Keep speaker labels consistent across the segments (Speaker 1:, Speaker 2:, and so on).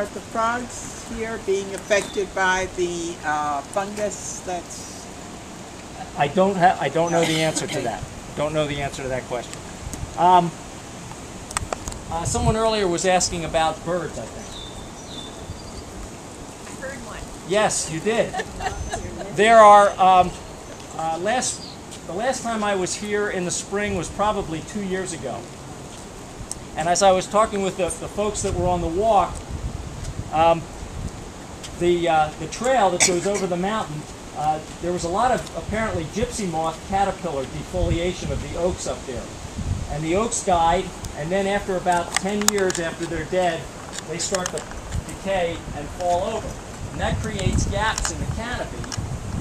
Speaker 1: Are the frogs here being affected by the fungus that's...
Speaker 2: I don't know the answer to that. Don't know the answer to that question. Someone earlier was asking about birds, I think.
Speaker 3: Heard one.
Speaker 2: Yes, you did. There are, the last time I was here in the spring was probably 2 years ago. And as I was talking with the folks that were on the walk, the trail that goes over the mountain, there was a lot of apparently gypsy moth caterpillar defoliation of the oaks up there. And the oaks died, and then after about 10 years after they're dead, they start to decay and fall over. And that creates gaps in the canopy,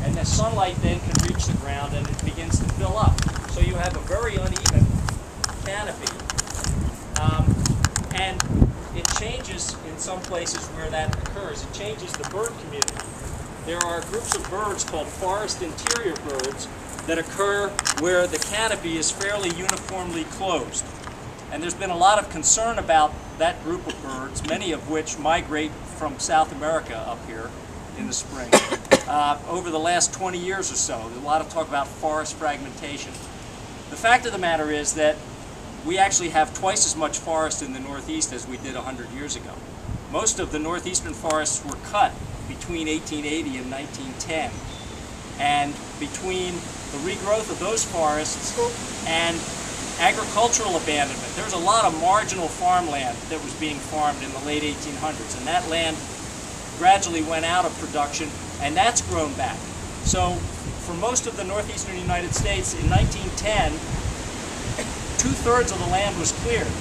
Speaker 2: and the sunlight then can reach the ground and it begins to fill up. So you have a very uneven canopy. And it changes in some places where that occurs. It changes the bird community. There are groups of birds called forest interior birds that occur where the canopy is fairly uniformly closed. And there's been a lot of concern about that group of birds, many of which migrate from South America up here in the spring. Over the last 20 years or so, there's a lot of talk about forest fragmentation. The fact of the matter is that we actually have twice as much forest in the Northeast as we did 100 years ago. Most of the northeastern forests were cut between 1880 and 1910. And between the regrowth of those forests and agricultural abandonment, there's a lot of marginal farmland that was being farmed in the late 1800s, and that land gradually went out of production, and that's grown back. So for most of the northeastern United States in 1910, 2/3 of the land was cleared.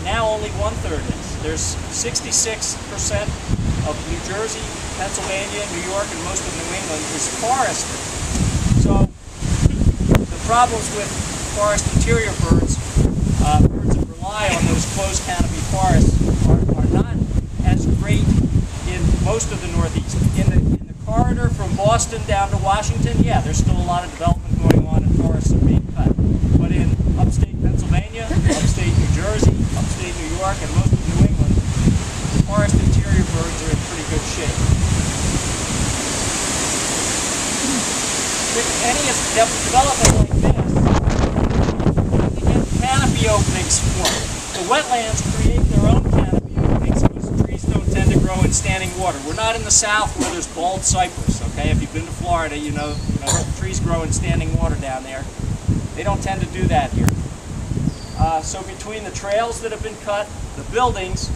Speaker 2: Now only 1/3 is. There's 66% of New Jersey, Pennsylvania, New York, and most of New England is forested. So the problems with forest interior birds, birds that rely on those closed canopy forests, are not as great in most of the Northeast. In the corridor from Boston down to Washington, yeah, there's still a lot of development going on and forests are being cut. But in upstate Pennsylvania, upstate New Jersey, upstate New York, and most of New England, forest interior birds are in pretty good shape. With any development like this, you get canopy openings formed. The wetlands create their own canopy openings because trees don't tend to grow in standing water. We're not in the South where there's bald cypress, okay? If you've been to Florida, you know trees grow in standing water down there. They don't tend to do that here. So between the trails that have been cut, the buildings,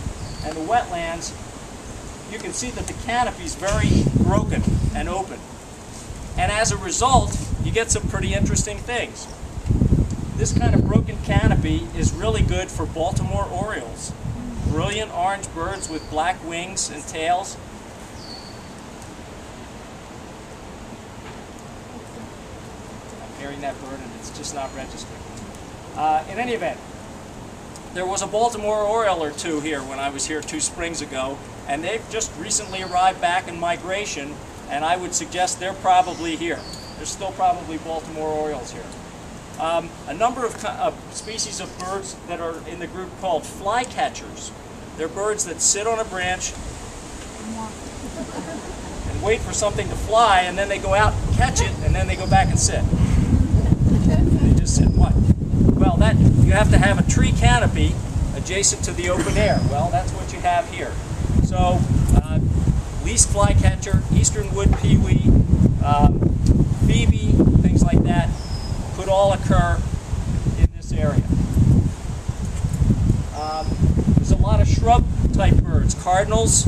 Speaker 2: and the wetlands, you can see that the canopy is very broken and open. And as a result, you get some pretty interesting things. This kind of broken canopy is really good for Baltimore orioles. Brilliant orange birds with black wings and tails. I'm hearing that bird and it's just not registering. In any event, there was a Baltimore oriole or two here when I was here 2 springs ago, and they've just recently arrived back in migration, and I would suggest they're probably here. There's still probably Baltimore orioles here. A number of species of birds that are in the group called flycatchers. They're birds that sit on a branch and wait for something to fly, and then they go out and catch it, and then they go back and sit. They just sit. What? Well, you have to have a tree canopy adjacent to the open air. Well, that's what you have here. So, least flycatcher, eastern wood pewee, phoebe, things like that, could all occur in this area. There's a lot of shrub-type birds. Cardinals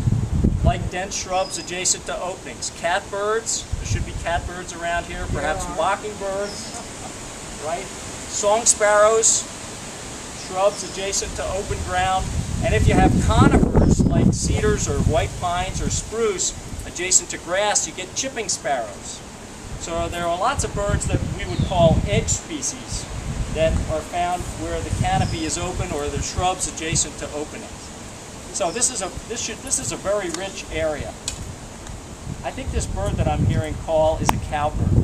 Speaker 2: like dense shrubs adjacent to openings. Catbirds, there should be catbirds around here, perhaps mockingbirds, right? Song sparrows, shrubs adjacent to open ground. And if you have conifers like cedars or white pines or spruce adjacent to grass, you get chipping sparrows. So there are lots of birds that we would call edge species that are found where the canopy is open or the shrubs adjacent to openings. So this is a very rich area. I think this bird that I'm hearing call is a cowbird,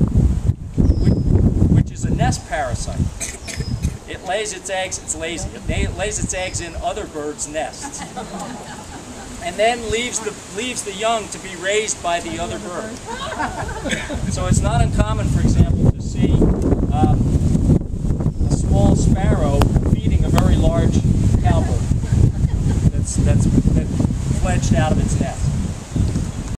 Speaker 2: which is a nest parasite. It lays its eggs, it's lazy, it lays its eggs in other birds' nests. and then leaves the young to be raised by the other bird. So it's not uncommon, for example, to see a small sparrow feeding a very large cowbird that's fledged out of its